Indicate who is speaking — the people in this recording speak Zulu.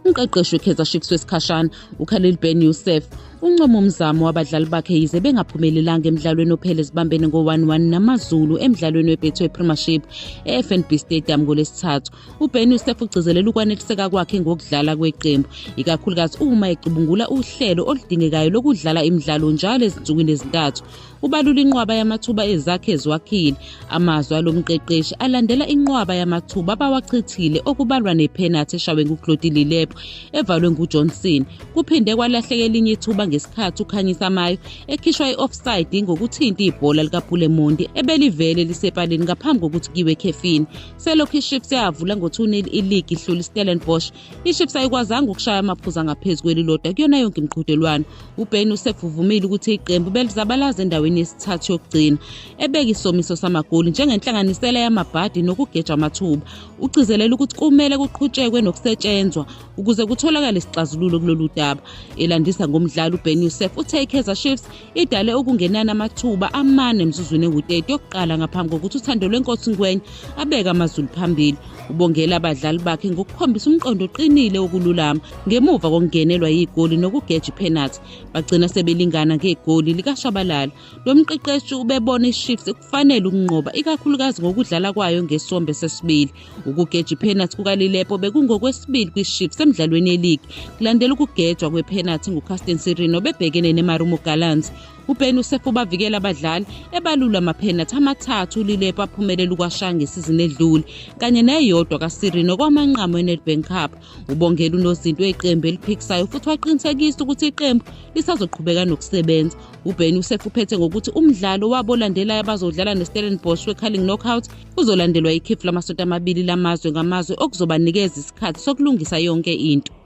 Speaker 1: Umqeqeshi we-Kaizer Chiefs wesikhashana uKhalil Ben Yusuf uncoma umzamo wabadlali bakhe yize bengaphumelelanga emidlalweni ophele zibambene ngo-1-1 namaZulu emidlalweni weBetway Premiership e-FNB Stadium ngolesithathu. uBen Yusuf ugcizelela ukwaneliseka kwakhe ngokudlala kweqembu, ikakhulukazi uma ecubungula uhlelo oludingekayo lokudlala imidlalo njalo ezinsukwini ezintathu. Ubalula inqwaba yamathuba ezakhe eziwakhile. Amazwi alomqeqeshi alandela inqwaba yamathuba abawachithile okubalwa nepenalty eshawe nguClody Lelephu evalwe nguJohnson. Kuphinde kwalahleka elinye ithuba ngesikhathi uKhanyisa Mayo ekhishwa i-offside ngokuthinta ibhola likaPulemondi ebelivele lisepaleni ngaphambi kokuthi kiwe ekhefini. Selokhu iChiefs yavula ngo-2-0 iligi ihlula iStellenbosch, iChiefs ayikwazanga ukushaya amaphuzu angaphezu kwelilodwa kuyona yonke imiqhudelwano. uBen Yusuf uvumile ukuthi iqembu belizabalaza endaweni yesithathu yokugcina, ebeka isomiso samagoli njengenhlanganisela yamabhadi nokugeja amathuba. Ugcizelela ukuthi kumele kuqhutshekwe nokusetshenzwa ukuze kutholakale isixazululo kulolu daba. Elandisa ngomdlalo uBen Yusuf uthe iKaizer Chiefs idale okungenana amathuba amane emzuzwini engu-30 yokuqala ngaphambi kokuthi uThando Lwenkosi Ngwenya abeka amaZulu phambili. Ubongela abadlali bakhe ngokukhombisa umqondo oqinile wokululama ngemuva kokungenelwa yigoli nokugeja ipenalty. Bagcina sebelingana ngegoli likaShabalala. Lo mqeqeshi ubebona iChiefs kufanele ukunqoba ikakhulukazi ngokudlala kwayo ngesombe sesibili. Ukugeja ipenalty kukaLelephu bekungokwesibili kwiChiefs emidlalweni yeligi, kulandela ukugejwa kwepenalty nguCasten Sirino bebhekene neMarumo Gallants. uBen Yusuf ubavikela abadlali ebalula amapenalty amathathu uLelephu aphumelela ukwashaya ngesizini edlule kanye neyodwa kaSirino kwamanqamu eNedbank Cup. Ubongela unozinto weqembu eliphikisayo futhi waqinisekisa ukuthi iqembu lisazoqhubeka nokusebenza. uBen Yusuf uphethe ngokuthi umdlalo wabo olandelayo abazodlala neStellenbosch we-Carling Knockout uzolandelwa ikhefu lamasonto amabili lamazwe ngamazwe okuzobanikeza isikhathi sokulungisa yonke into.